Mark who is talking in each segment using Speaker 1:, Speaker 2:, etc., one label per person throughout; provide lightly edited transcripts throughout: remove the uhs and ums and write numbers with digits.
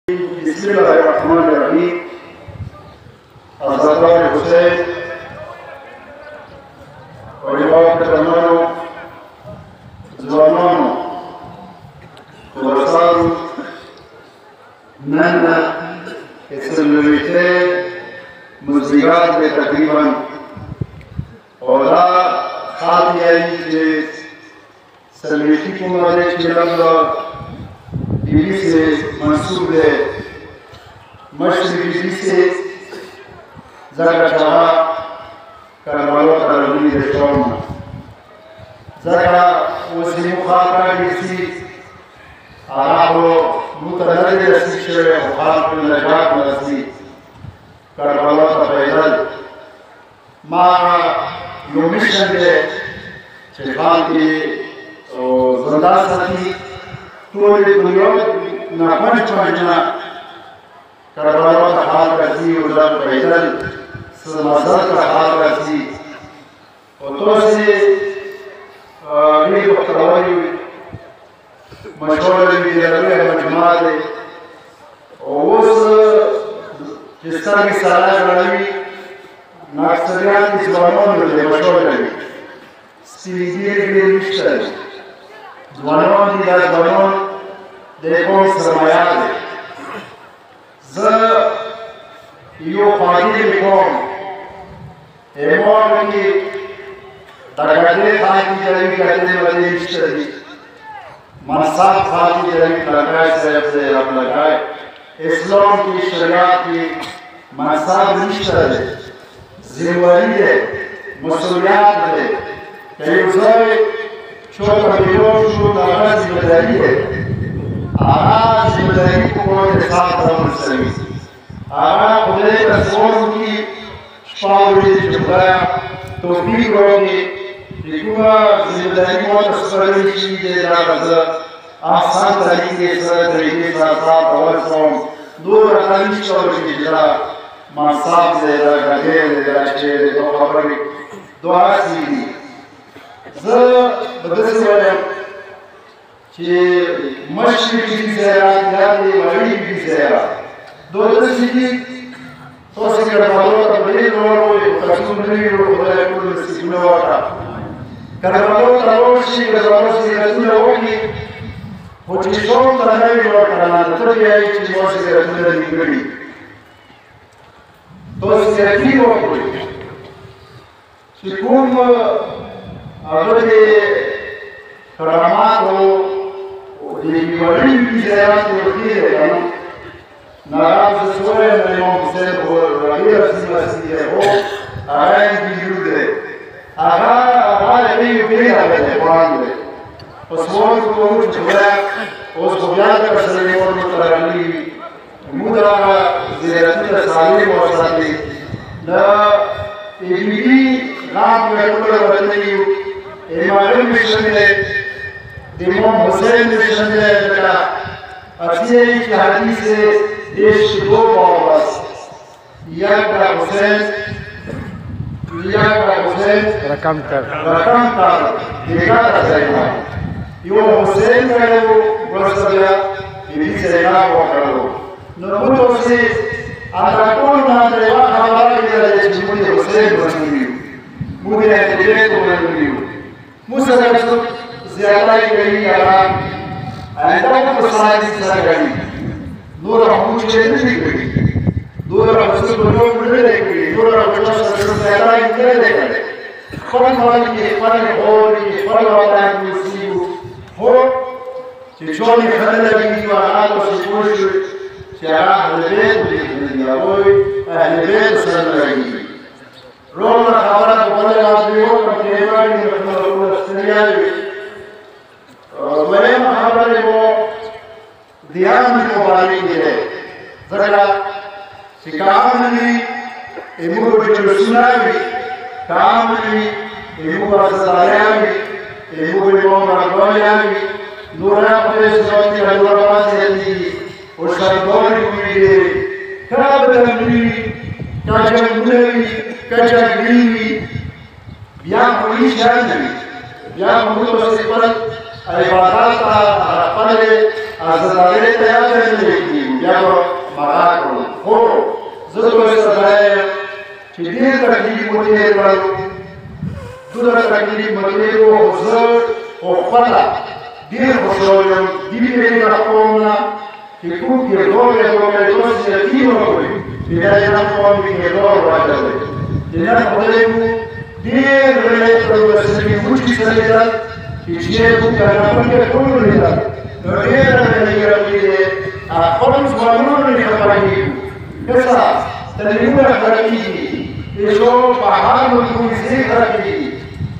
Speaker 1: بسم الله الرحمن الرحیم. آزادان حسین علماء کرامانو ځوانانو خراسان نن څلوېښتۍ مازدیګر دی تقریبا او دا ښار یعنې چې څلوېښتي کومه دی چې لږ بیبي سے منصوب ہے مشر بیبی سے زکا چاہا کربالو تربی رشتون زکا وسی مخاطرہ گیسی آرابو متدرد رسی شوئے خالق النجات مرسی کربالو تبیدل ما یو مشن دے چخان کی زندہ ساتھی ټول دنیا ناپنج پنجنا کربلا ته حال راځي او دا پیدل مزار ته حال راځي او تاسې ډېر وختوالي مشوره وي لرغونې مجموعه دی او اوس چې سترګې ساره غړوي نو اکثریت یې ځوانانو دی مشوره وي سپین ږیري ډېر نشته دی ځوانان دي دا ځوانان د قوم سرمایه دی زه یو خواږه کوم ایمان کې درګډې خاطی جوړې کړې ولې نشته دي منصب خاطی جوړې لګای صاحب سے رب لګای اسلام کی شریعت کی منصب نشته دي ذمہواری ده مسئولیت ده که یو ځای چوکا بیرون شد آغا زیبداری ہے آغا زیبداری کو کوئی ساتھ رمض سوی آغا خدای تصور کی شپاوری جبرایا توفیق روگی لیکونا زیبداری کو تصوری چیزے جاگزا آسان طریقے ساتھ اول سوم دور اقلیش توجی جرا منصاب زیدہ گھر زیدہ چیر دو خبری دعا سیدی زه به داسې وایم چې مشرې بیبي زیارت یا د وړې بیبي زیارت دوی داسې دي تاسې کربالو ته په ډېر ډول وایي خو کلتور نه وي خدای ټول نصیبونه وکړه کربالو ته لاړ شي کربالو سیرتونه وکړي خو چې شوق ته نه وي وکړه ته وایي چې ما سیرتونه دي کړي تاسې یقین وکړئ چې کوم هغه د کراماتو د وړې بیبي زیارت ورته دی که نه ناراض شوی نو امام حسین خو ډېر سیمه هو هغه یې بیجو دی هغه د نوي پېښه دی قرآن دی په سوال کوو چې خدای اوس خو بیا د سړي ورته راغلي وي موږ هغه زیارتونه سالم وساتئ د بیبي غام ټوله ورته یو امام مشن ہے امام حسین مشن ہے لکا اچھے کی حدیث ہے دیش دو باورس یک با حسین رقم تر دیگر زینا یو حسین کرو برسلیا بیبی زینا وکرلو نمونو سے اندرکون ناندریوان خبرہ کیا جمعی حسین بنیو مودی احتجیت بنیو موسیٰ رسول زیادہ گئی آرام آئندہ کو مسائل سر گئی نور رحمون چلے نہیں گئی نور رسول بنیوں ملے گئی نور رسول زیادہ انترے دے گئے فرن والی فرن ہوری فرن والا مسیح ہو چچونی خلل لگی و آلو سپوش چاہا اہل بیت دیکھنے ہوئی اہل بیت سر لگی رونا خبرات بدل آدمی ہو کہ ایمانی رحمہ اللہ استریاوی دویم خبر وہ دیان مبارک ہے ذرا شکامنی ایمو بچو سناوی کامنی ایمو برسالیاوی ایمو بچو مرگولیاوی نورا پریس روتی حضور بازی ہندی اور شرگوری کوئی دے کاب دمنی کاجم گنوی کچا گریوی بیا کوئی شای نوی بیا مهدو سپرد عبادات پڑھے آزاداری تیار کرنے کی تیر کړل دومره تکلیف مې تیر و خو زه خپله ډېر خوشحال یم دې مې د قوم نه چې کوم کردار یې وکړی تاسو یقین وکړئ چې دا جناب قوم کې کردار واچوئ چې نن خدای مو ډېر غلی کړو رسمي وچې ځلېدل چې چیرې مو کارنامه کې ټول ولیدل نو ډېره غلی راغلې دی خپل ځوانانو نه خبره کېږو ښه تعلیمونه خرابېږي ایشو پهاړ نو پولیسې خرابېږي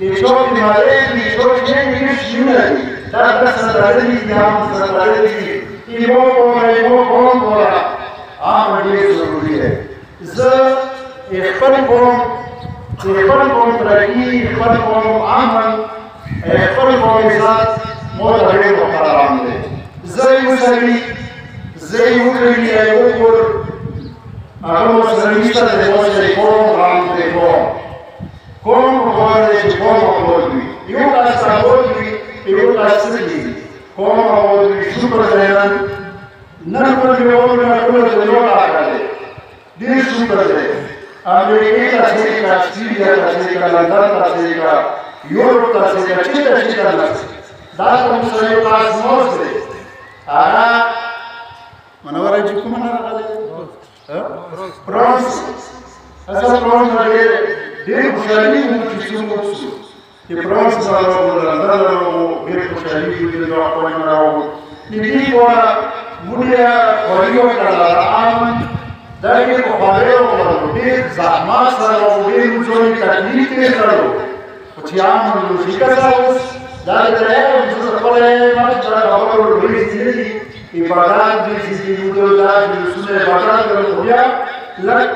Speaker 1: ایشو بیمارۍ دي ایشو ډېر شیونه دي دا سره دي هم سره دي ایمو قوم بولا عام ډېر ضروري دی زه خپل قوم ترقي خپل قوم امن خپل قوم عزت مو ته ډېر محترم دی زه یو سړي زه یو کړي یو کور هغه سره نشته دی چې قوم غام دی قوم غواړي چې قوم اباد وي یو کس اباد وي یو کس سړي قوم اباد وي شکر دی نن پر دیوال نه ټول د نور راغلي ډېر شکر دی امریکې ته ځي کا سټریلیا ته ځي کا لندن ته ځي کا یورپ ته ځي کا چیرته چې دا کوم سره یو کاس موس دی هغه منوره چې کومه نه راغلي فرانس اصل فرانس ډېر خوشحالي مو چې څومره چې فرانس راغلو لندن راغلو ډېر خوشحالي دې د خپل راغلو دې وره مونږه خوريو کړه امن دا یې په خوريو کړه ډېر زحمت سره ډېر ځوړي تکلیف یې کړو چې امن نو څنګه اوس دا درېو چې خپل ما سره خبرو ډېر دي عبادت دې چې یو دا چې سونه عبادت کړو بیا لکه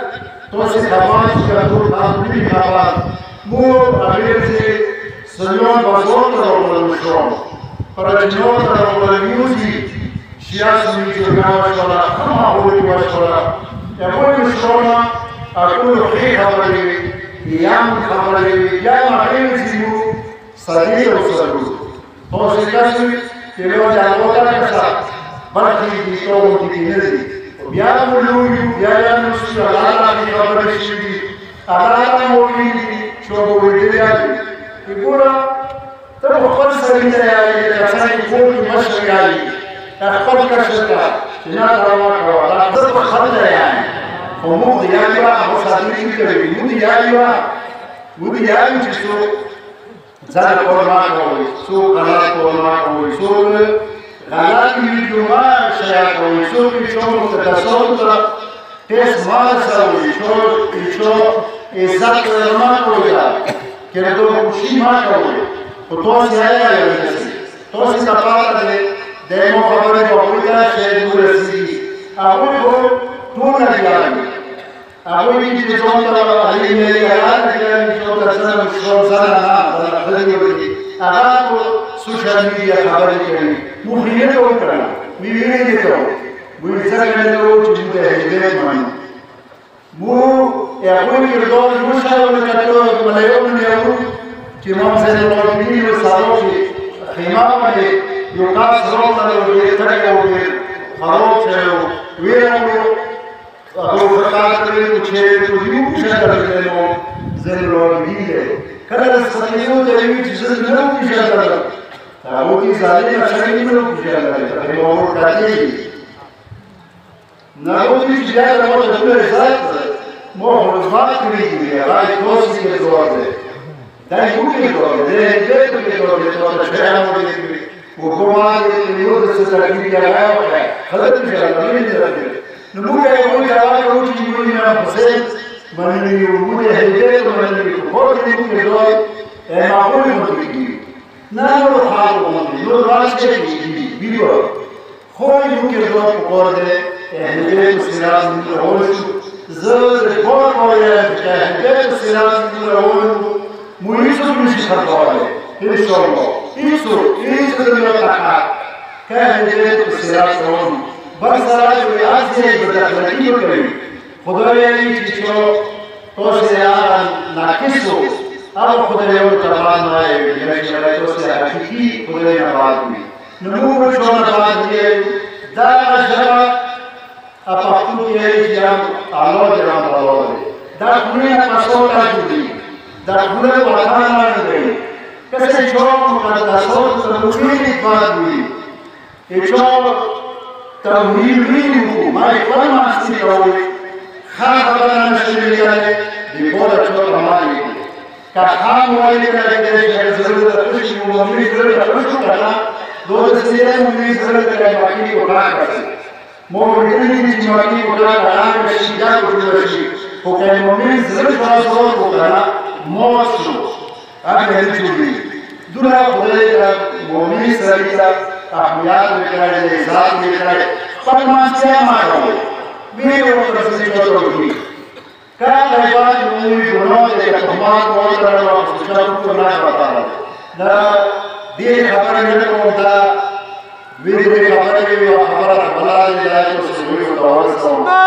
Speaker 1: تاسو خبرات چې ټول باندې خبر مو هغه چې سلمان بازار ته ورسول پر جنوب ته ورنیوځي سیاست میجورنا وشولا هم هغوی وشولا یقول شولا اقول خی خبری یام خبری یام اخیر زیو صدیق و صدو توسی کسی که لو جانوتا کسا برخی دیتو دیگی ندی بیا ملویو بیا نسوی اللہ دی خبری شدی اللہ مولی شوگو ویدی آدی یقولا تب خود سریده آئی کسانی کوکی مشری آئی خپل کشته چې نه راوړا دا د خپل یان خو موږ یې او ساتلی کوي موږ یې چې څو ځان کورما کوي څو غلط کورما کوي څو غلط ویډیو ما شیا کوي څو چې تاسو ته تیس ما سوي څو عزت ما کوي کله دوه شي ما کوي په تاسو یې تاسو ته پاتې دemo خبره کوي چې دور سي هغه ټول راځي هغه چې څنګه علي نه یاد کړي چې تاسو شو سره نه غوړي هغه سوشل میډیا خبرې کوي مو هیله وکړه ویډیو دې ته وایي څنګه له چې دې هدیه مانو مو هغه یو ډول مشاور کړو ملایو نه یو چې مو سره نو ویډیو سره خیمه باندې یو کاس روته ورته ترګو خروج ویرو هغه ورکار کړی چې یو څه درلودو زلو دیله کله سمېو د یو چې زلو کې شاته هغه کې ځالې شړې نو کې شاته نو ورته نو چې دا نو د ټول ځات مو ورځوات کړی دی راځي کوڅه کې دواره دا یو کې دواره دې کې دواره ته څه راوړي وګورئ یو د سترګې راغلی خلک چې راغلي دي نو موږ یې وایو دا یو چې موږ نه حسین باندې یو موږ یې هدیه باندې کوو دې موږ دوی معقول موږ نه نو حال موږ نو راځي ویډیو خو یو کې دوه کوو دې هدیه سلام نور زه کور وایم چې هدیه سلام نور مو یې څه مشي خبره ان شاء الله ایسو د لوطه کله دې په سیاست روان بس راځي ویاسي د داخلي کوي خدای چې تاسو یې ناقصو هغه خدای یو ترمان راي چې تاسو حقيقي خدای نه راځي نو موږ شو نه راځي دا ژبه اپاختو کې چې الله دې راوړي دا کومه تاسو ته دخول وطن نداری کسی چون مقدسات توحید باید ایچون توحید ویدیو ما اقبال ماستی کوي خبر نشي کېږي د بوله چور مالي که هم وایي کله چې ضرورت وشي نو موږ ضرورت وشو کنه دوه سیره موږ ضرورت کوي باقي وکړه موږ دې چې باقي وکړه هغه شي دا وکړي شي خو که موږ ضرورت واسو وکړه موږ هغه دې جوړي دغه خدای موږ سره احمیات وکړي ذات وکړي پر مانځه مارو ویو پرځې جوړوي کله باید موږ ګورو چې کومات مو درنو چې څنګه نه وتا دا دې خبره نه کوم دا ویډیو خبره وی خبره بلای دا چې سوي وروسته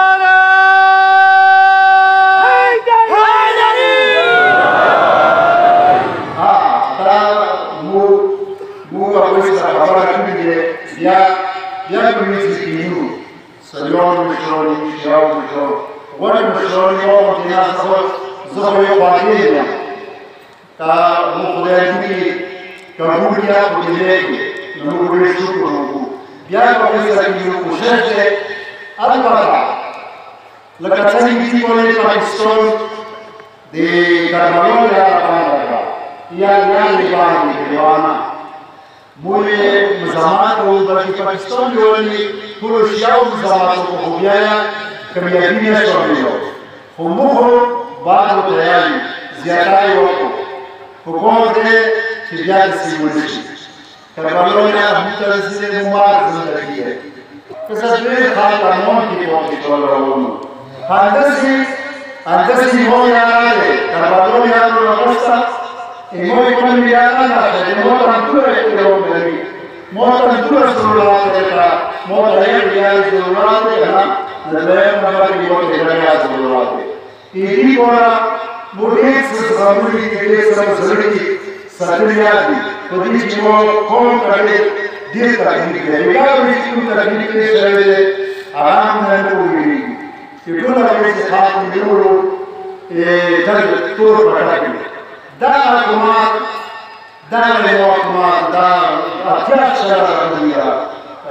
Speaker 1: سليون مشروني شاو مشرون وانا مشروني يوم دينا زخوي قادينا تا مخدرتي كابوليا بوديلي نقول شكرا بيا كويس لكن وشجع البركة لكن تاني كولي باكستان دي كارمالو يا ربنا يا لبنان لبنان موي مزامات او بلکې پاکستان جوړلي ټول شیاو مزامات او بیا کمیابینه شوړلو خو موږ بعد تیاری زیاتای وکړو په کوم دې چې بیا د سیمونې کاربالو نه هم تر سره ممار زندگی ہے کسه دې خاطر قانون کې کوم ټول راوونو اندسي مو یاره کاربالو نه راوستا موي کوم یاره نه مو تنتور کوي مو تنتور ضرورت ده مو دې یاره ضرورت ده نه دغه نمبر یو ته یاره ضرورت ده دې ګورا مو دې څه ضروري دې سره ضروري ساتلیا دي په دې چې مو کوم کړي دې تاکید کوي یا دې کوم تاکید کوي چې آرام نه کوي چې ټول هغه څه دې ورو تر تور پټاکي دا حکومت دا حکومت دا اتیا شرع دنیا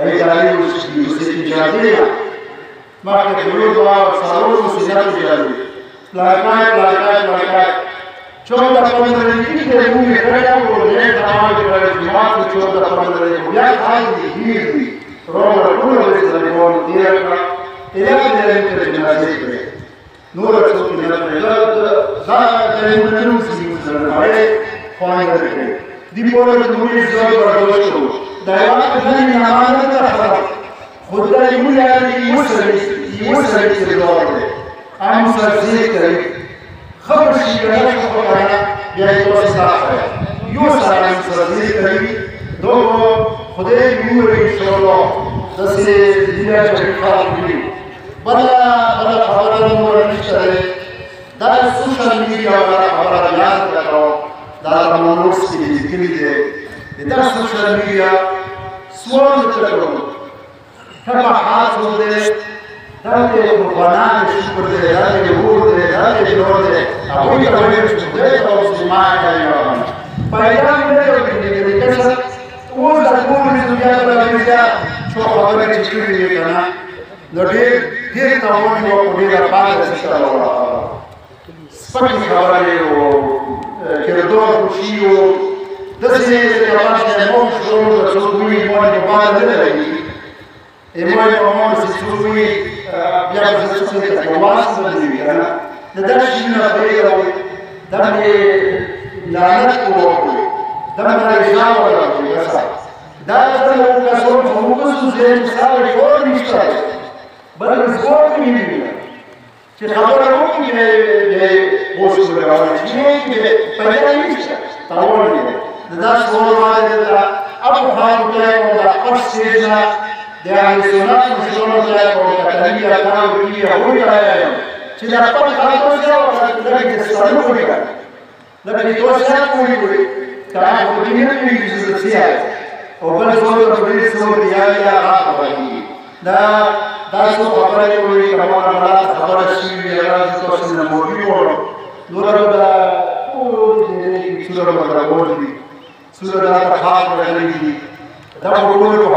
Speaker 1: ایداری وسیله جادیه ما کې یو دوا سارو وسیله جادیه لکای 14-15 کې موږ کړو ولې دا کړو جماعت 14-15 بیا خالي هیږي روغ ټول ورځې دی ورکړه اله دې جنازې کړې نور څه نه پرېږده دا د نن سره خوانده کړي دی په ورځ موږ زړه ورغلو دا یو د نه خبره خدای موږ یې وسره چې I'm sorry, خبر شي راځي خو کنه بیا یې تاسو ته یو سره I'm sorry کوي دوه خدای موږ ان شاء الله دسه دنیا چې خاطري بل خبره مور نشته دا سوشل میډیا خبره یاد کړو دا موږ سپېڅلې کړي دا سوشل میډیا سوال کړو کله حاصل ده دا دې قربانان شکر دې دا دې ور دې دا دې نور دې هغه ته وایي چې دې تاسو ما کوي پیغام دې کیسه اوس د کومې دنیا په دنیا چې خبره چې کړې کنه نو دې ته وایي او دې راپاره ستاره وره سپک خبره او کېدو خوشیو دسه کله مو شروع د څومره باندې باندې ایمای امور سچوي بیا د څه څه ته واسطه دی کنه دا شي نه پیږي دا مې لعنت کوو دا مې اشاره ورکړه دا څنګه کسو موږ څه مثال جوړ نشته بل زغور کې چې خبره وکړي د اوس راوړل چې پیدا نشته تاول دي دا څور باندې دا ابو خان ته دا قصیده د سنت مشورو ته او کتابي کارو کې هغوی راځي چې دا خپل خلکو سره د ستاسو وکړه لکه تاسو څنګه کوئ کله په دې نه کې چې او بل څه د دې څو یا راغلي دا څه خبرې کوي کومه خبره شي یا تاسو نه مو ویو نور دا سورة مدربون دي سورة لا تخاف ولا تحزن ده كله